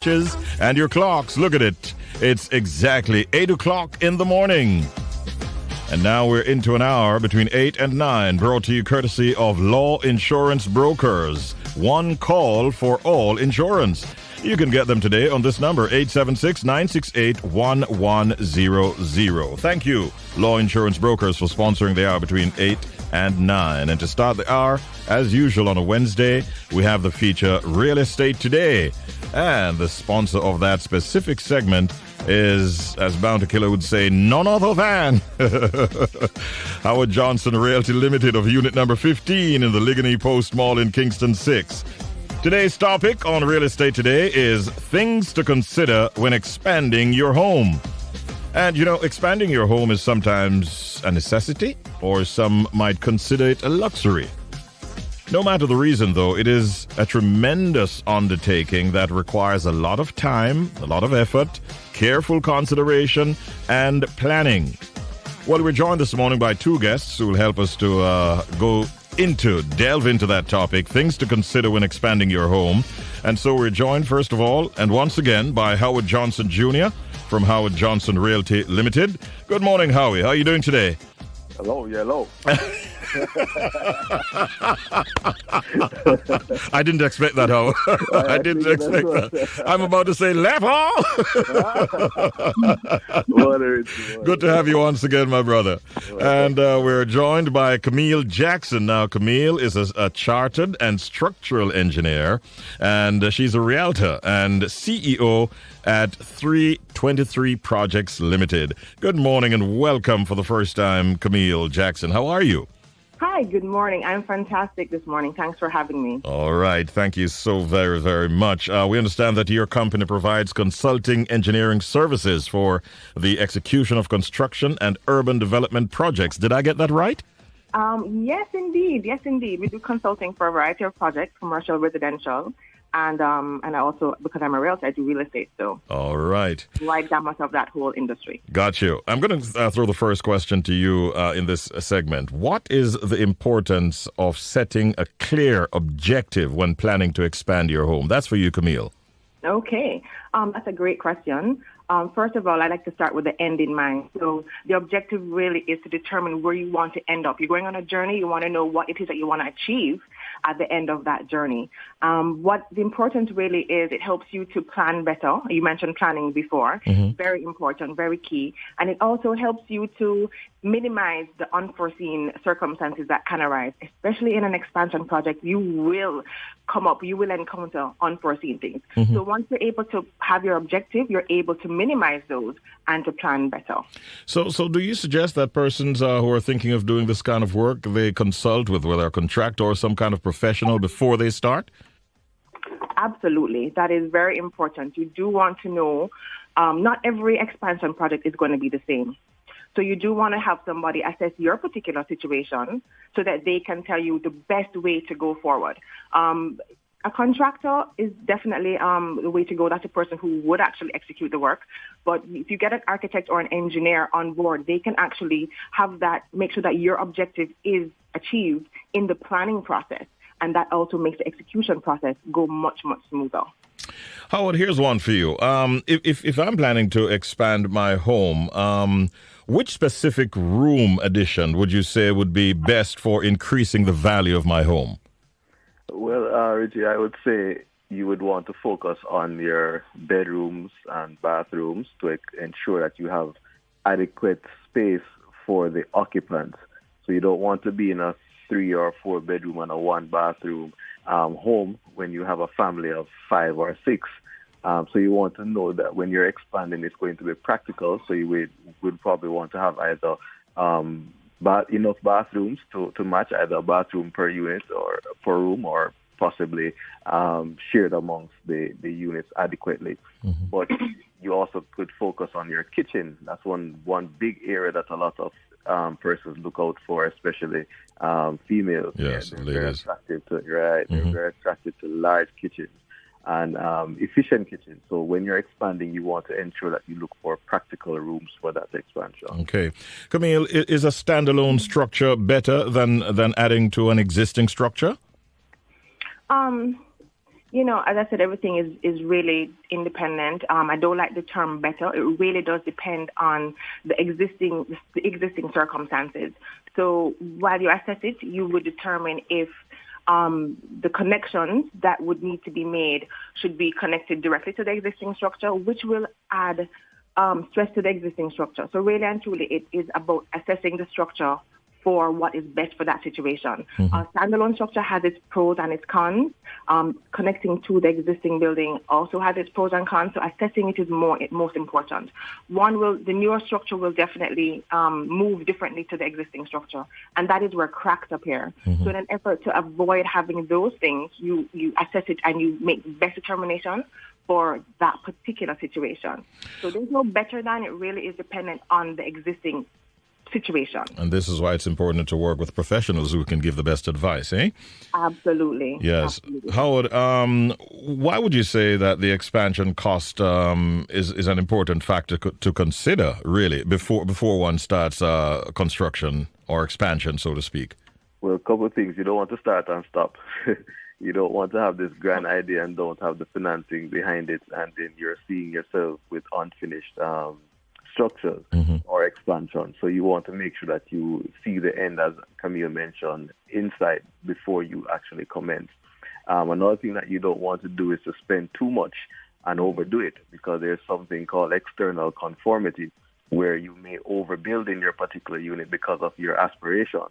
And your clocks, look at it. It's exactly 8 o'clock in the morning. And now we're into an hour between 8 and 9, brought to you courtesy of Law Insurance Brokers. One call for all insurance. You can get them today on this number, 876-968-1100. Thank you, Law Insurance Brokers, for sponsoring the hour between 8 and 9. And to start the hour, as usual on a Wednesday, we have the feature Real Estate Today. And the sponsor of that specific segment is, as Bounty Killer would say, none other than Howard Johnson Realty Limited of unit number 15 in the Ligony Post Mall in Kingston 6. Today's topic on Real Estate Today is things to consider when expanding your home. And, you know, expanding your home is sometimes a necessity, or some might consider it a luxury. No matter the reason, though, it is a tremendous undertaking that requires a lot of time, a lot of effort, careful consideration, and planning. Well, we're joined this morning by two guests who will help us to delve into that topic, things to consider when expanding your home. And so we're joined, first of all, and once again, by Howard Johnson Jr. from Howard Johnson Realty Limited. Good morning, Howie. How are you doing today? Hello, hello. I didn't expect that, Howard. I didn't expect that. I'm about to say, level! Good to have you once again, my brother. And we're joined by Camille Jackson. Now, Camille is a chartered and structural engineer, and she's a realtor and CEO at 323 Projects Limited. Good morning and welcome for the first time, Camille Jackson. How are you? Hi, good morning. I'm fantastic this morning. Thanks for having me. All right. Thank you so very, very much. We understand that your company provides consulting engineering services for the execution of construction and urban development projects. Did I get that right? Yes, indeed. Yes, indeed. We do consulting for a variety of projects, commercial, residential. And I also, because I'm a realtor, I do real estate, so. All right. Wide gamut of that whole industry. Got you. I'm going to throw the first question to you in this segment. What is the importance of setting a clear objective when planning to expand your home? That's for you, Camille. Okay. That's a great question. First of all, I like to start with the end in mind. So the objective really is to determine where you want to end up. You're going on a journey. You want to know what it is that you want to achieve at the end of that journey. What the importance really is, it helps you to plan better. You mentioned planning before. Mm-hmm. Very important, very key. And it also helps you to minimize the unforeseen circumstances that can arise, especially in an expansion project. You will encounter unforeseen things. Mm-hmm. So once you're able to have your objective, you're able to minimize those and to plan better. So do you suggest that persons who are thinking of doing this kind of work, they consult with whether a contractor or some kind of professional before they start? Absolutely. That is very important. You do want to know, not every expansion project is going to be the same. So you do want to have somebody assess your particular situation so that they can tell you the best way to go forward. A contractor is definitely the way to go. That's a person who would actually execute the work. But if you get an architect or an engineer on board, they can actually have that, make sure that your objective is achieved in the planning process. And that also makes the execution process go much, much smoother. Howard, here's one for you. If I'm planning to expand my home, which specific room addition would you say would be best for increasing the value of my home? Well, Richie, I would say you would want to focus on your bedrooms and bathrooms to ensure that you have adequate space for the occupants. So you don't want to be in a 3 or 4 bedroom and a 1 bathroom home when you have a family of 5 or 6. So you want to know that when you're expanding, it's going to be practical. So you would probably want to have either enough bathrooms to match either a bathroom per unit or per room, or possibly shared amongst the units adequately. Mm-hmm. But you also could focus on your kitchen. That's one big area that a lot of persons look out for, especially females. Yes, they're very attracted to, right? Mm-hmm. They're very attracted to large kitchens and efficient kitchens. So when you're expanding, you want to ensure that you look for practical rooms for that expansion. Okay. Camille, is a standalone structure better than adding to an existing structure? As I said, everything is really independent. I don't like the term better. It really does depend on the existing circumstances. So while you assess it, you would determine if the connections that would need to be made should be connected directly to the existing structure, which will add stress to the existing structure. So really and truly, it is about assessing the structure for what is best for that situation. A standalone structure has its pros and its cons. Connecting to the existing building also has its pros and cons, so assessing it is most important. The newer structure will definitely move differently to the existing structure, and that is where cracks appear. So in an effort to avoid having those things, you assess it and you make the best determination for that particular situation. So there's no better than. It really is dependent on the existing situation. And this is why it's important to work with professionals who can give the best advice, eh? Absolutely. Yes. Absolutely. Howard, why would you say that the expansion cost is an important factor to consider, really, before one starts construction or expansion, so to speak? Well, a couple of things. You don't want to start and stop. You don't want to have this grand idea and don't have the financing behind it, and then you're seeing yourself with unfinished structures or expansion. So you want to make sure that you see the end, as Camille mentioned, inside before you actually commence. Another thing that you don't want to do is to spend too much and overdo it, because there's something called external conformity, where you may overbuild in your particular unit because of your aspirations.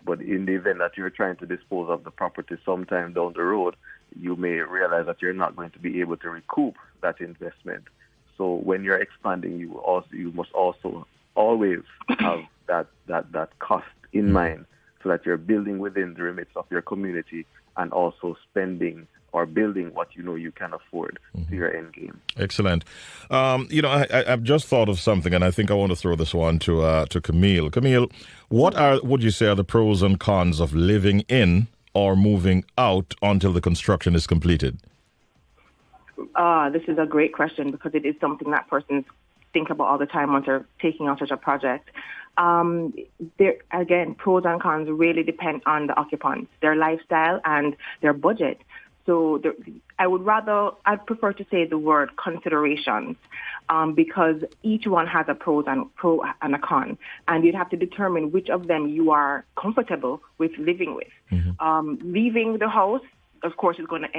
But in the event that you're trying to dispose of the property sometime down the road, you may realize that you're not going to be able to recoup that investment. So when you're expanding, you must also always have that cost in mind, so that you're building within the limits of your community and also spending or building what you can afford to your end game. Excellent. I've just thought of something, and I think I want to throw this one to Camille. Camille, would you say are the pros and cons of living in or moving out until the construction is completed? This is a great question, because it is something that persons think about all the time once they're taking on such a project. Again, pros and cons really depend on the occupants, their lifestyle, and their budget. So I'd prefer to say the word considerations, because each one has a pro and a con, and you'd have to determine which of them you are comfortable with living with. Leaving the house, of course, is going to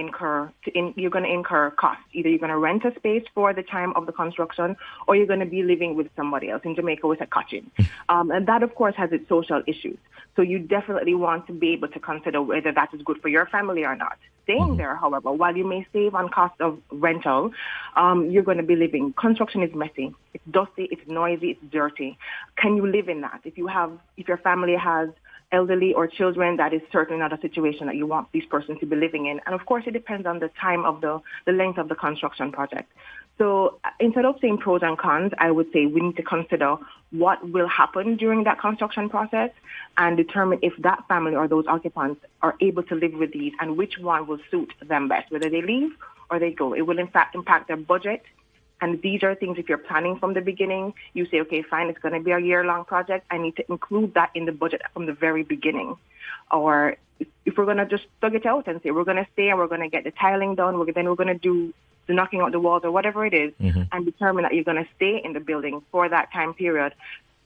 you're going to incur costs. Either you're going to rent a space for the time of the construction, or you're going to be living with somebody else. In Jamaica, we say cotching. And that, of course, has its social issues. So you definitely want to be able to consider whether that is good for your family or not. Staying there, however, while you may save on cost of rental, you're going to be living. Construction is messy. It's dusty. It's noisy. It's dirty. Can you live in that? If your family has elderly or children, that is certainly not a situation that you want these persons to be living in. And of course, it depends on the time of the length of the construction project. So instead of saying pros and cons, I would say we need to consider what will happen during that construction process and determine if that family or those occupants are able to live with these and which one will suit them best, whether they leave or they go. It will, in fact, impact their budget. And these are things, if you're planning from the beginning, you say, okay, fine, it's going to be a year-long project. I need to include that in the budget from the very beginning. Or if we're going to just thug it out and say we're going to stay and we're going to get the tiling done, then we're going to do the knocking out the walls or whatever it is, and determine that you're going to stay in the building for that time period.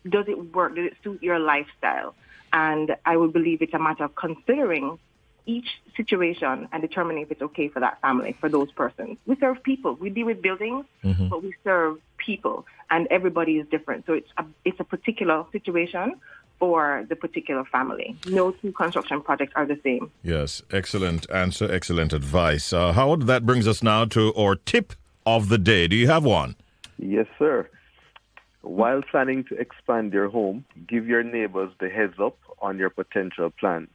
Does it work? Does it suit your lifestyle? And I would believe it's a matter of considering each situation and determining if it's okay for that family, for those persons. We serve people. We deal with buildings, but we serve people, and everybody is different. So it's a particular situation for the particular family. No two construction projects are the same. Yes, excellent answer, excellent advice. Howard, that brings us now to our tip of the day. Do you have one? Yes, sir. While planning to expand your home, give your neighbors the heads up on your potential plans.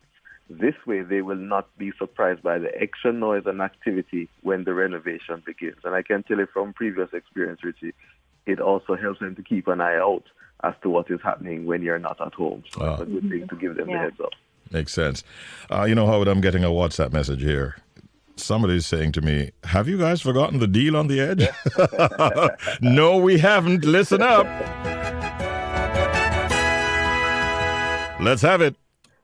This way, they will not be surprised by the extra noise and activity when the renovation begins. And I can tell you from previous experience, Richie, it also helps them to keep an eye out as to what is happening when you're not at home. So it's a good thing to give them the heads up. Makes sense. Howard, I'm getting a WhatsApp message here. Somebody's saying to me, have you guys forgotten the deal on the edge? No, we haven't. Listen up. Let's have it.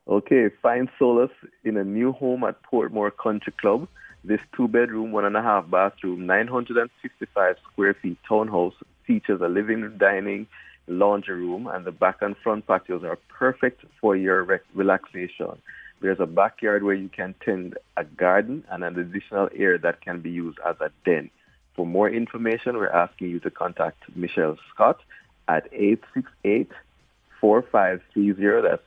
Okay, find solace in a new home at Portmore Country Club. This 2-bedroom, 1.5 bathroom, 955 square feet townhouse features a living room, dining, laundry room, and the back and front patios are perfect for your relaxation. There's a backyard where you can tend a garden and an additional area that can be used as a den. For more information, we're asking you to contact Michelle Scott at 868-4530. That's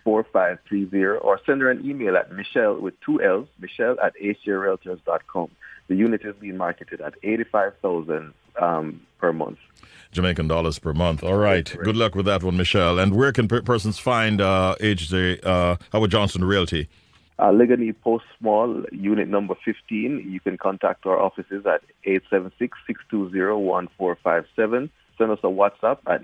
876-868-4530. Or send her an email at Michelle with 2 L's, Michelle at hjrealtors.com. The unit is being marketed at $85,000 per month. Jamaican dollars per month. All right. Good luck with that one, Michelle. And where can persons find Howard Johnson Realty? Legany Post Small, unit number 15. You can contact our offices at 876-620-1457. Send us a WhatsApp at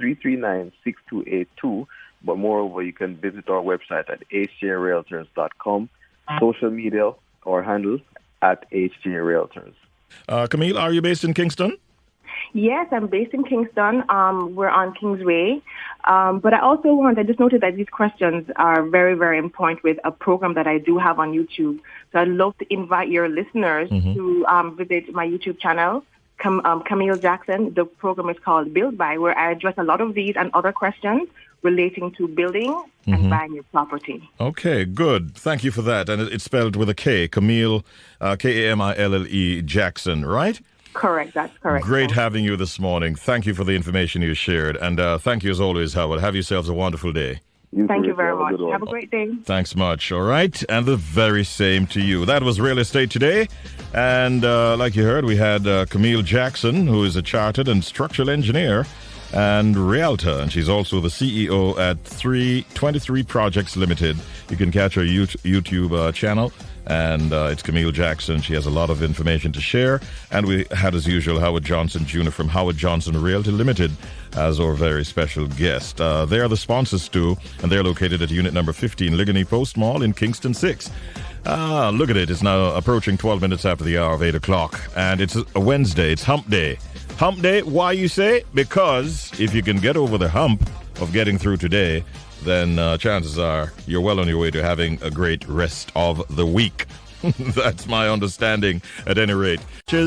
876-339-6282. But moreover, you can visit our website at hjrealtors.com. Social media or handle at HJ Realtors. Camille, are you based in Kingston? Yes, I'm based in Kingston. We're on Kingsway. But I just noted that these questions are very, very in point with a program that I do have on YouTube. So I'd love to invite your listeners to visit my YouTube channel, Camille Jackson. The program is called Build By, where I address a lot of these and other questions relating to building and buying your property. Okay, good. Thank you for that. And it's spelled with a K, Camille, Kamille Jackson, right? Correct, that's correct. Great having you this morning. Thank you for the information you shared. And thank you as always, Howard. Have yourselves a wonderful day. Thank you very much. Have a great day. Thanks much. All right. And the very same to you. That was Real Estate Today. And like you heard, we had Camille Jackson, who is a chartered and structural engineer and realtor. And she's also the CEO at 323 Projects Limited. You can catch her YouTube channel. And it's Camille Jackson. She has a lot of information to share. And we had, as usual, Howard Johnson Jr. from Howard Johnson Realty Limited as our very special guest. They are the sponsors too, and they're located at unit number 15, Legany Post Mall in Kingston 6. Look at it. It's now approaching 12 minutes after the hour of 8 o'clock. And it's a Wednesday. It's hump day. Hump day, why you say? Because if you can get over the hump of getting through today, then chances are you're well on your way to having a great rest of the week. That's my understanding at any rate. Cheers.